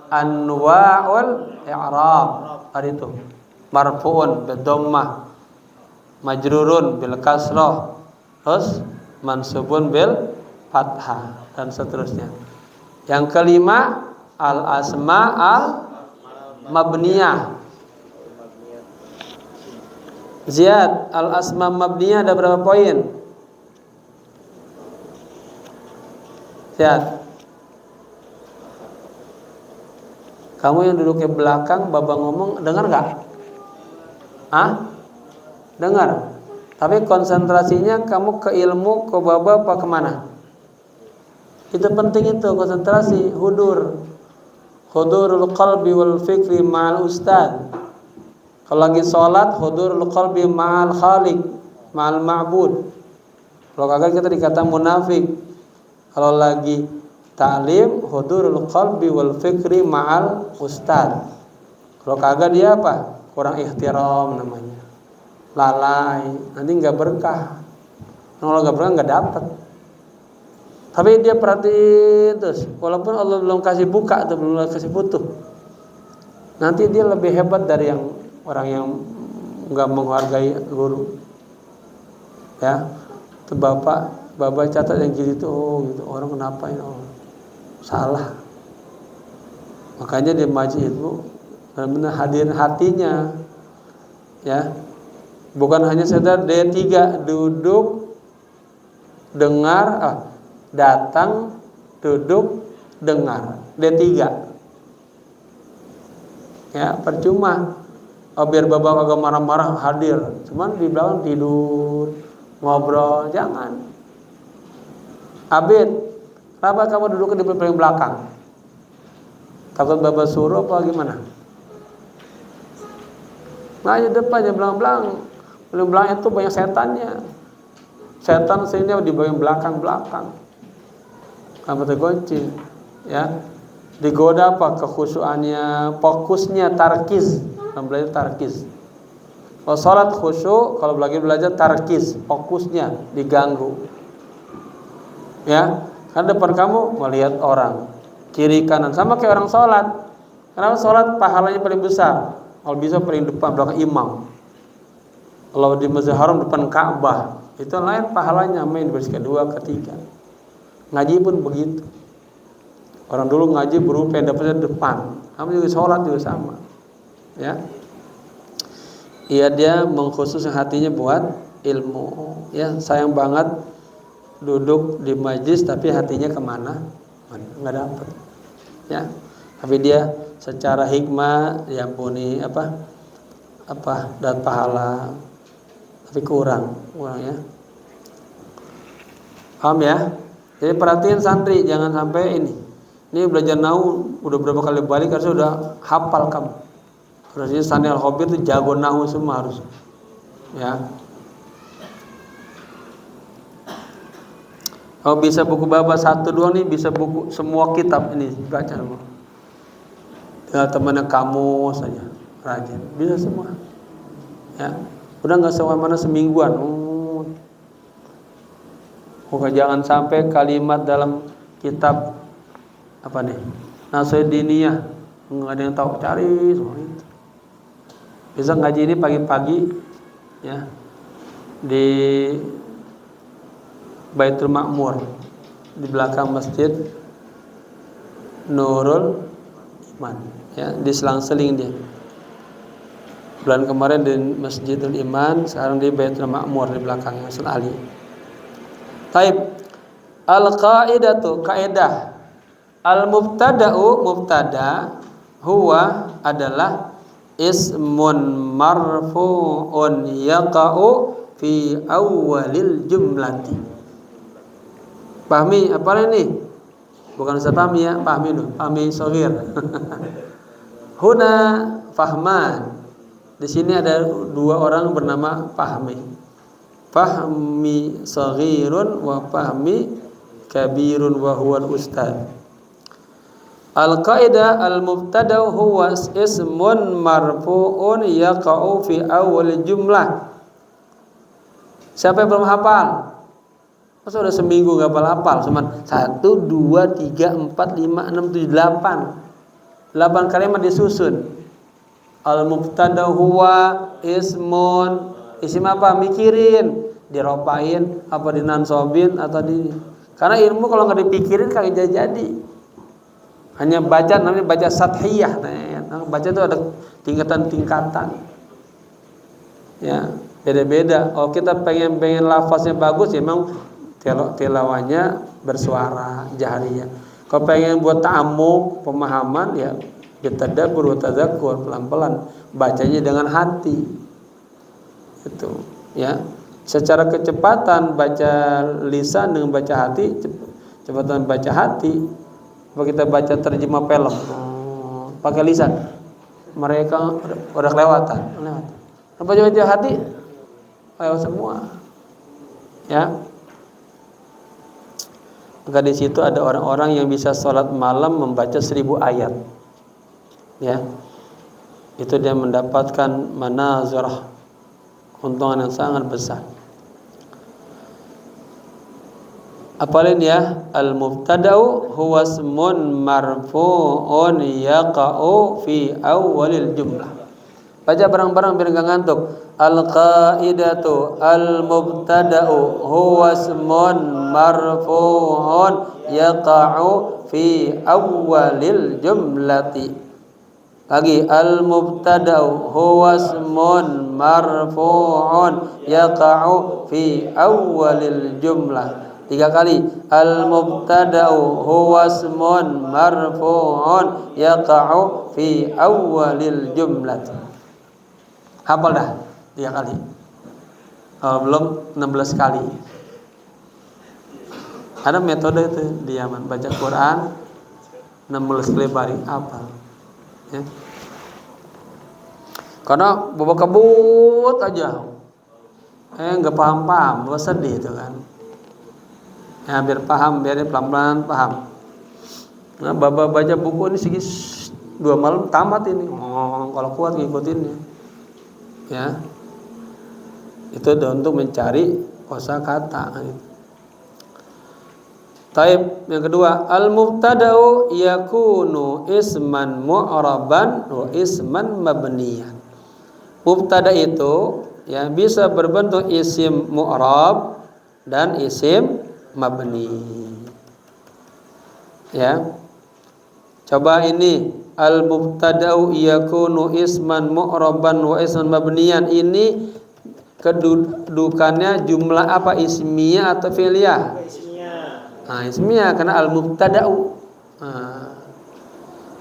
anwa'ul i'rab, ada itu marfu'un bil dhammah, majrurun bil kasrah, terus mansubun bil fathah, dan seterusnya. Yang kelima al asma al mabniyah. Ziyad, al asma mabniyah ada berapa poin? Ziyad, kamu yang duduk ke belakang, Baba ngomong, dengar nggak? Dengar. Tapi konsentrasinya kamu ke ilmu, ke Baba apa kemana? Itu penting, itu konsentrasi, hudurul qalbi wal fikri ma'al ustad. Kalau lagi sholat, hudurul qalbi ma'al khaliq, ma'al ma'bud. Kalau kagak kita dikata munafik. Kalau lagi ta'lim, hudurul qalbi wal fikri ma'al ustad. Kalau kagak dia apa? Kurang ihtiram namanya, lalai, nanti nggak berkah. Kalau nggak berkah nggak dapat. Tapi dia perhatiin terus, walaupun Allah belum kasih buka atau belum kasih putuh, nanti dia lebih hebat dari yang orang yang nggak menghargai guru. Ya, itu bapak Baba catat yang kiri itu, oh gitu, orang kenapa ini, oh salah. Makanya di majlis itu benar-benar hadir hatinya, ya, bukan hanya sekedar D3 duduk dengar, datang duduk dengar D3, ya percuma. Biar Baba agak marah-marah hadir, cuman di belakang tidur ngobrol, jangan. Abid, kenapa kamu duduk di paling belakang? Takut Baba suruh apa gimana? Nah, di depannya belang-belang itu banyak setannya. Setan sehingga di bagian belakang. Kamu terkunci, ya. Digoda apa? Kekhusyuannya, fokusnya, tarkiz. Belajar tarkiz. Kalau sholat khusyuk, kalau belajar tarkiz, fokusnya diganggu. Ya, kan depan kamu melihat orang, kiri kanan, sama kayak orang sholat. Kenapa sholat pahalanya paling besar? Kalau bisa paling depan belakang imam. Kalau di Masjidil Haram depan Ka'bah, itu lain pahalanya, main di baris kedua, ketiga. Ngaji pun begitu. Orang dulu ngaji berupa yang dapatnya depan. Kamu juga sholat juga sama. Ya, iya, dia mengkhususkan hatinya buat ilmu. Ya, sayang banget duduk di majlis tapi hatinya kemana? Nggak dapat. Ya, tapi dia secara hikmah diampuni dan pahala, tapi kurang ya. Paham ya? Jadi perhatiin santri, jangan sampai ini belajar nahu udah berapa kali balik harusnya udah hafal kamu. Harusnya santri al-khobir itu jago nahu semua harus, ya. Kalau bisa buku Baba 1, 2 nih, bisa buku semua kitab ini baca. Ya, temannya kamu saja rajin, bisa semua. Ya, udah nggak mana semingguan. Jangan sampai kalimat dalam kitab apa nih, Nasruddiniyah nggak ada yang tahu, cari semua itu. Bisa ngaji ini pagi-pagi, ya, di Baitul Ma'mur di belakang Masjid Nurul Iman, ya, di selang-seling dia. Bulan kemarin di Masjidul Iman, sekarang di Baitul Ma'mur di belakang Masjid Ali. Taib. Al-qaidatu, kaidah. Al-mubtada'u, mubtada, huwa adalah ismun marfu'un yaqa'u fi awwalil jumlati. Pahmi apa ini? Bukan Ustaz Pahmi ya, Pahmi dulu, Pahmi Shaghir. Huna Fahman. Di sini ada 2 orang bernama Fahmi. Fahmi Shaghirun wa Fahmi Kabirun wa huwa al-ustad. Al-qaidah al-mubtada huwa ismun marfu'un yaqa'u fi awal jumlah. Siapa yang belum hafal? Masa udah seminggu gak hafal? Cuman 1, 2, 3, 4, 5, 6, 7, 8 kalimat disusun. Al-mubtada huwa ismun. Isim apa? Mikirin, diropain apa dinansobin atau karena ilmu kalau nggak dipikirin kagak jadi. Hanya baca, namanya baca sathiyah. Nah, baca itu ada tingkatan-tingkatan. Ya, beda-beda. Kalau kita pengen lafaznya bagus, ya memang tilawahnya bersuara jahriyah. Kalau pengen buat ta'ammuk, pemahaman, ya bitadabbur wa tadzakur, pelan-pelan bacanya dengan hati. Itu, ya. Secara kecepatan baca lisan dengan baca hati, kecepatan baca hati. Kalau kita baca terjemah film pakai lisan, mereka udah kelewatan. Baca hati lewat semua, ya. Maka di situ ada orang-orang yang bisa sholat malam membaca 1000 ayat, ya. Itu dia mendapatkan manazirah, keuntungan yang sangat besar. Apalagi ya, al-mubtada'u huwa ismun marfu'un yaqa'u fi awwalil jumlah. Baca bareng-bareng biar enggak ngantuk. Al-qaidatu al-mubtada'u huwa ismun marfu'un yaqa'u fi awwalil jumlati. Lagi al-mubtada'u huwa ismun marfu'un yaqa'u fi awwalil jumlah. 3 kali. Al-mubtada'u huwa ismun marfu'un yaqa'u fi awwalil jumlati. Hafal dah 3 kali. Belum 16 kali. Ada metode itu di Yaman, baca Quran 16 kali bari apa? Ya. Karena bawa kebut aja, nggak paham, sedih itu kan. Ya biar paham, biar pelan-pelan paham. Nah, Baba baca buku ini segi 2 malam tamat ini. Kalau kuat ngikutinnya. Ya. Itu untuk mencari kosakata. Taib, yang kedua, al-mubtada'u yakunu isman mu'raban wa isman mabniyan. Mubtada itu ya bisa berbentuk isim mu'rab dan isim mabni. Ya. Coba ini al-mubtada'u yakunu isman mu'raban wa isman mabniyan, ini kedudukannya jumlah apa, ismiyah atau fi'liyah? Ismiyah karena al-mubtada'u.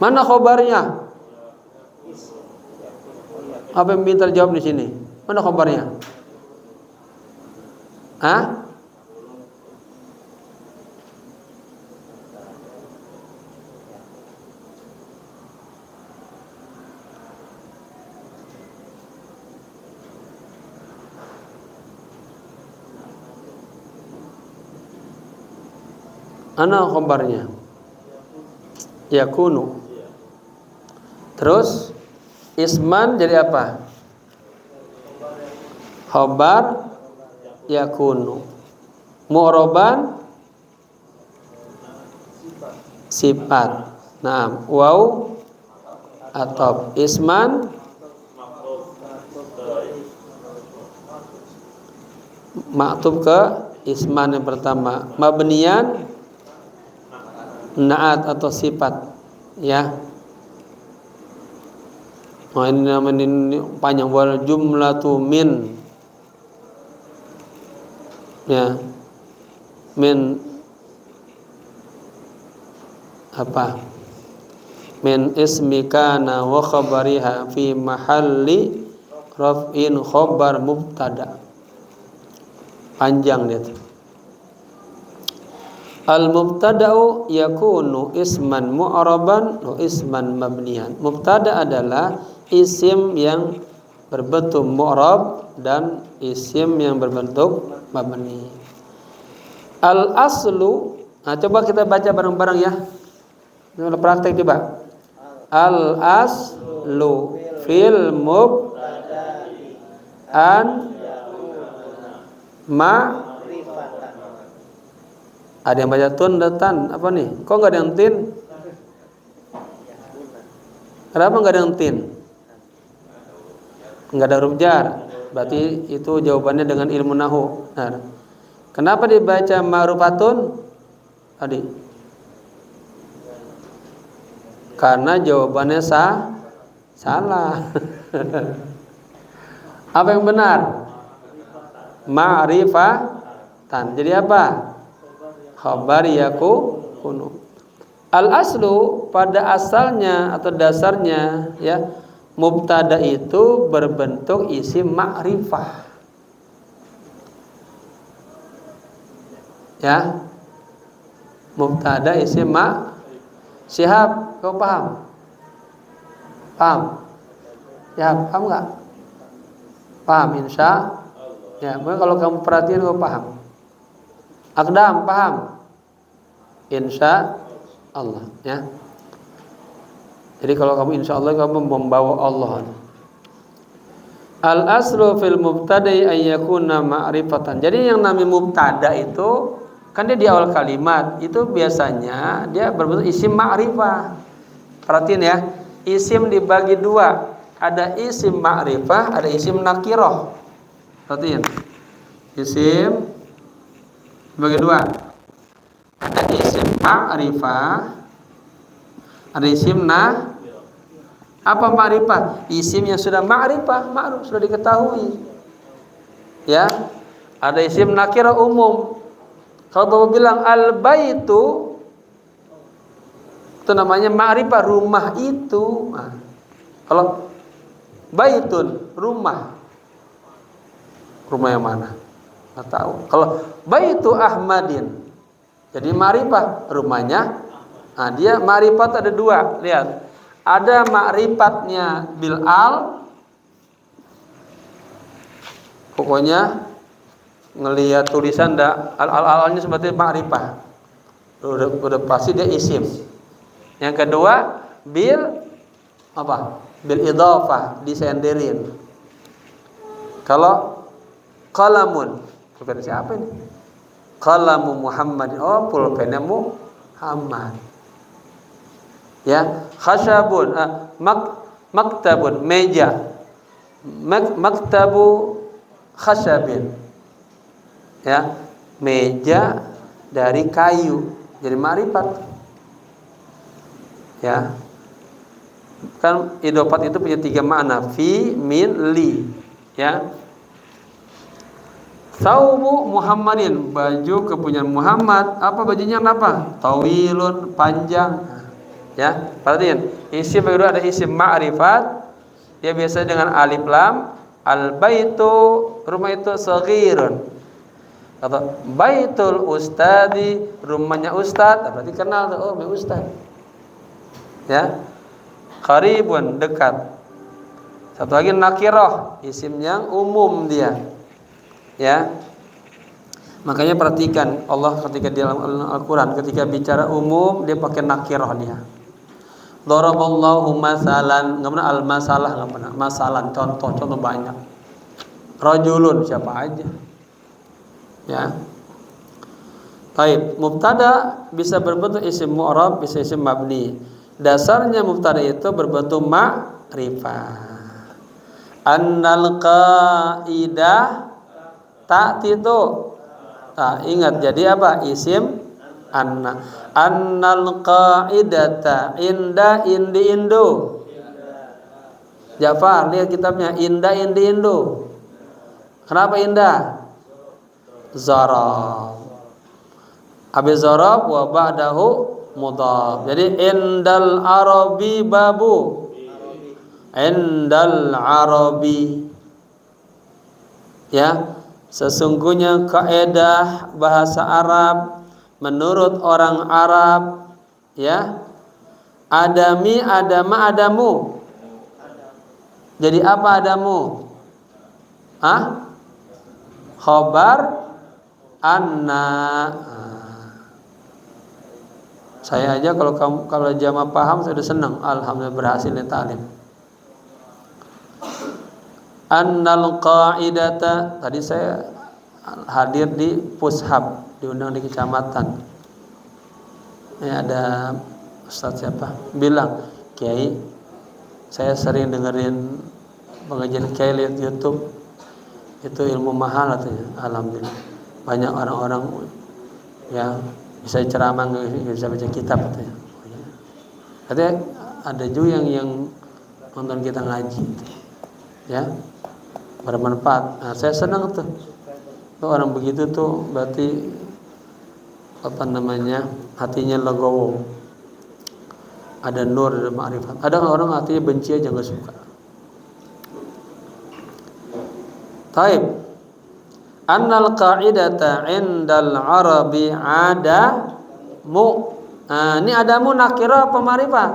Mana khobarnya? Apa yang pintar jawab di sini? Mana khobarnya? Ana khobarnya yakunu. Terus isman jadi apa? Khobar yakunu. Mu'roban sifat. Nah, waw atau isman maktub ke isman yang pertama. Mabniyan naat atau sifat, ya. Ini namanya panjang, wal jumlatu min, ya, min apa? Min ismi kana wa khabariha fi mahalli raf'in khabar mubtada. Panjang dia. Al-mubtada'u yakunu isman mu'raban wa isman mabniyan. Mubtada adalah isim yang berbentuk mu'rab dan isim yang berbentuk mabni. Al-aslu, coba kita baca bareng-bareng ya. Kita praktek coba. Al-aslu fil mubtada'i an ma. Ada yang baca tun dan tan, apa nih? Kok nggak ada yang tin? Kenapa nggak ada yang tin? Nggak ada huruf jar. Berarti itu jawabannya dengan ilmu nahu. Nah, kenapa dibaca ma'rufatun tadi? Karena jawabannya salah. Apa yang benar? Ma'rifatan. Jadi apa? Khabar yakunu. Al-aslu pada asalnya atau dasarnya, ya, mubtada itu berbentuk isim ma'rifah. Ya. Mubtada isim Syihab, kau paham? Paham? Ya, paham enggak? Paham, insya. Ya, kalau kamu perhatian kau paham. Akdam, paham? Insya Allah, ya. Jadi kalau kamu insya Allah, kamu membawa Allah. Al-aslu fil mubtada'i ayyakuna ma'rifatan. Jadi yang namanya mubtada itu kan dia di awal kalimat itu biasanya dia berbentuk isim ma'rifah. Perhatiin ya, isim dibagi 2. ada isim ma'rifah, ada isim nakirah. Perhatiin. Isim bagi dua. Ada isim ma'rifah, ada isim apa ma'rifah? Isim yang sudah ma'rifah, ma'ruf, sudah diketahui. Ya. Ada isim nakirah umum. Kalau Bapak bilang al-baitu, itu namanya ma'rifah, rumah itu. Nah, kalau baitun, rumah yang mana? Nggak tahu. Kalau baitu Ahmadin, jadi ma'rifah, rumahnya. Nah, dia ma'rifat ada dua. Lihat, ada ma'rifatnya bil al, pokoknya ngelihat tulisan al-alnya seperti ma'rifah, udah pasti dia isim. Yang kedua bil apa? Bil idhafah, disenderin. Kalau qalamun, pulpen siapa ini? Qalamu Muhammad, oh pulpennya Muhammad. Ya, khashabun, maktabun, meja. Maktabu khashabin. Ya, meja dari kayu, jadi ma'rifat. Ya. Kan idhofat itu punya tiga makna, fi, min, li. Ya. Thawbu Muhammadin, baju kepunyaan Muhammad. Apa bajunya apa? Tawilun, panjang. Ya, perhatiin. Isim kedua ada isim ma'rifat. Dia biasa dengan alif lam. Al baitu, rumah itu saghirun. Atau baitul ustadi, rumahnya ustad. Berarti kenal tuh, oh ustad. Ya. Qaribun, dekat. Satu lagi nakirah, isim yang umum dia. Ya. Makanya perhatikan Allah ketika di dalam Al-Qur'an ketika bicara umum dia pakai nakirah dia. Daraballahu masalan, enggak pernah al-masalah, enggak pernah. Masalan, contoh banyak. Rajulun, siapa aja. Ya. Baik, mubtada bisa berbentuk isim mu'rab, bisa isim mabni. Dasarnya mubtada itu berbentuk ma'rifah. Annal qaidah ta'ti itu. Nah, ingat jadi apa? Isim anna. Annal qaidata inda indi indo. Jafar, lihat kitabnya inda indi indo. Kenapa indah? Zarab. Habis zarab wa ba'dahu mudhaf. Jadi indal arabi babu. Indal arabi. Ya, sesungguhnya kaidah bahasa Arab menurut orang Arab, ya. Adami, adama, adamu. Jadi apa adamu? Hah? Khobar anna. Saya aja kalau jamaah paham saya sudah senang. Alhamdulillah berhasil nih ta'lim. Annal qaidata, tadi saya hadir di Pushab, diundang di kecamatan. Ini ada Ustaz siapa? Bilang, Kiai, saya sering dengerin pengajian Kiai lihat YouTube. Itu ilmu mahal katanya. Alhamdulillah. Banyak orang-orang yang bisa ceramah, bisa baca kitab katanya. Katanya ada juga yang nonton kita ngaji. Ya. Bermanfaat. Nah, saya senang tuh. Tuh orang begitu tuh berarti apa namanya? Hatinya legowo. Ada nur, ada ma'rifat. Ada orang hatinya benci aja enggak suka. Taib. Annal qa'idata 'indal arabi adamu. Nah, ini adamu nakirah apa ma'rifah?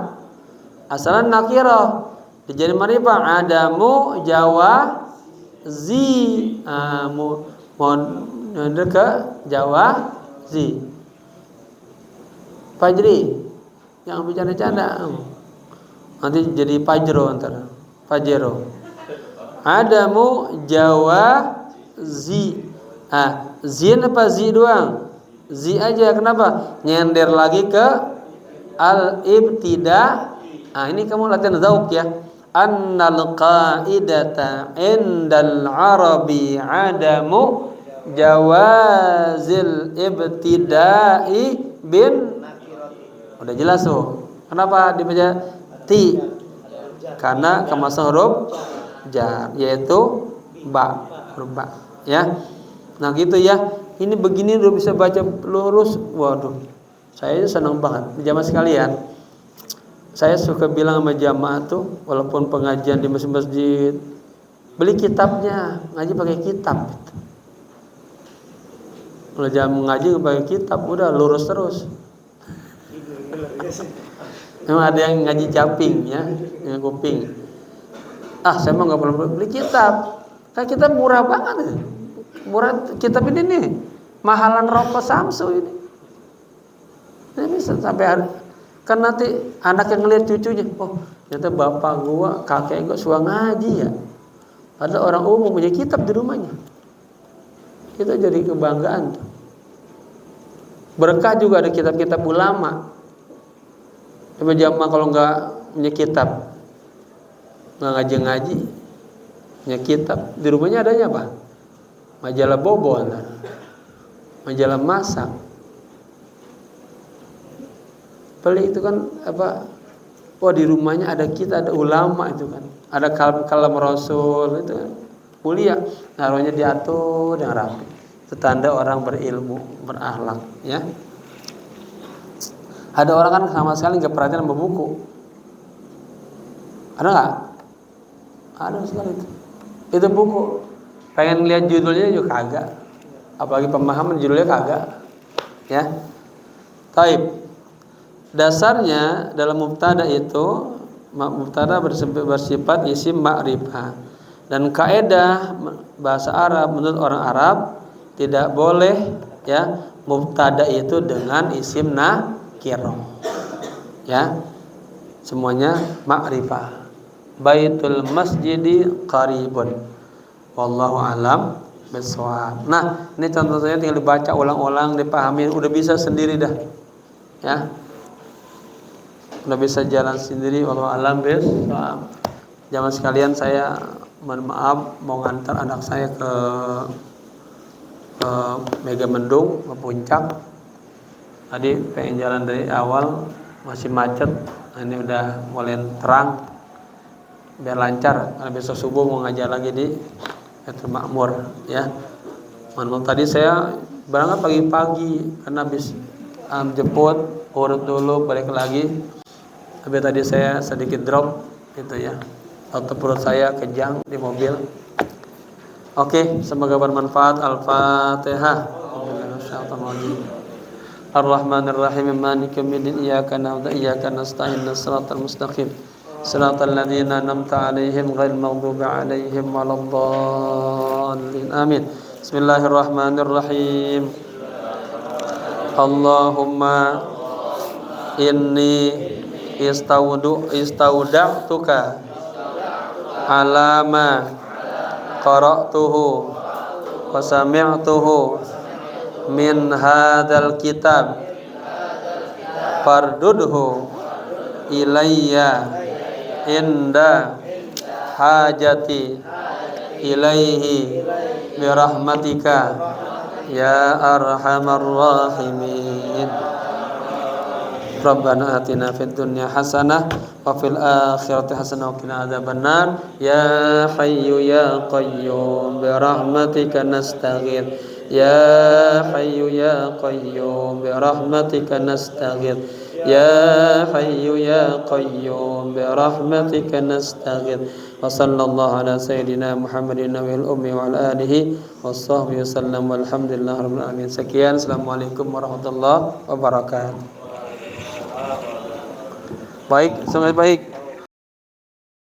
Asalan nakirah. Jadi ma'rifah adamu jawazi. Mohon ke jawazi. Fajri yang bercanda-canda. Nanti jadi Pajro antara Pajero. Adamu jawazi. Zin apa zi doang? Zi aja, kenapa? Nyender lagi ke al-ibtida. Ini kamu latihan zauk ya. annal qaidata indal arabi adamu jawazil ibtida'i bin. Udah jelas tuh. Kenapa dibaca ti? Karena kemasuk huruf jar, yaitu ba, huruf ba, ya. Nah gitu ya. Ini begini udah bisa baca lurus. Waduh, saya senang banget. Jamaah sekalian, saya suka bilang sama jamaah tuh, walaupun pengajian di masjid-masjid, beli kitabnya, ngaji pakai kitab. Kalau jam ngaji pakai kitab, udah lurus terus. Memang ada yang ngaji caping ya, dengan kuping. Saya mah nggak perlu beli kitab. Kan kitab murah banget. Murah kitab ini nih, mahalan rokok Samsu ini. Ini bisa sampai hari. Kan nanti anak yang ngeliat cucunya, oh ternyata bapak gua, kakek gua suka ngaji ya. Ada orang umum punya kitab di rumahnya. Kita jadi kebanggaan. Berkah juga ada kitab-kitab ulama. Coba jamaah kalau nggak punya kitab, nggak ngaji-ngaji, punya kitab di rumahnya adanya apa? Majalah bobo, majalah masak. Pelik itu kan apa? Oh di rumahnya ada kita, ada ulama itu kan, ada kalam Rasul itu kan, mulia, naruhnya diatur dengan rapi. Itu tanda orang berilmu, berakhlak, ya. Ada orang kan sama sekali nggak perhatian sama buku. Ada nggak? Ada sekali itu. Itu buku. Pengen lihat judulnya juga kagak. Apalagi pemahaman judulnya kagak. Ya. Taib. Dasarnya dalam mubtada itu, mubtada bersifat isim ma'rifah. Dan kaidah bahasa Arab menurut orang Arab tidak boleh ya mubtada itu dengan isim nakirah. Ya. Semuanya ma'rifah. Baitul masjidi qaribun. Wallahu alam bisawab. Nah, ini contohnya tinggal dibaca ulang-ulang, dipahami, udah bisa sendiri dah. Ya. Udah bisa jalan sendiri, wallahu alam bisawab. Jamaah sekalian, saya mohon maaf mau ngantar anak saya ke Megamendung, ke Puncak. Tadi pengen jalan dari awal masih macet. Ini udah mulai terang. Biar lancar, karena besok subuh mau ngajar lagi di Makmur, ya. Mohon tadi saya berangkat pagi-pagi karena habis jemput, urut dulu, balik lagi. Tapi tadi saya sedikit drop, gitu ya. Atau perut saya kejang di mobil. Oke, semoga bermanfaat. Al-Fatihah. Ar-Rahmanir-Rahim. Maliki yaumiddin. Iyyaka na'budu wa iyyaka nasta'in. Shiratal mustaqim. Siratal ladzina an'amta 'alaihim ghairil maghdubi 'alaihim waladdallin. Amin. Bismillahirrahmanirrahim. Allahumma inni istauda'tuka ala ma qara'tuhu wa sami'tuhu min hadzal kitab fardudhu ilayya inda hajati ilaihi birahmatika ya arhamar rahimin. Rabbana atina fid dunya hasanah wa fil akhirati hasanah wa qina adzabannar. Ya hayyu ya qayyum birahmatika nastaghith. Ya hayyu ya qayyum birahmatika nastaghith. Ya hayyu ya qayyum birahmatika nastaghith. Wa sallallahu ala sayyidina Muhammadin nabiyil ummi wa ala alihi washabbihi wasallam walhamdulillahi rabbil alamin. Sekian, assalamualaikum warahmatullahi wabarakatuh. Baik, sangat baik.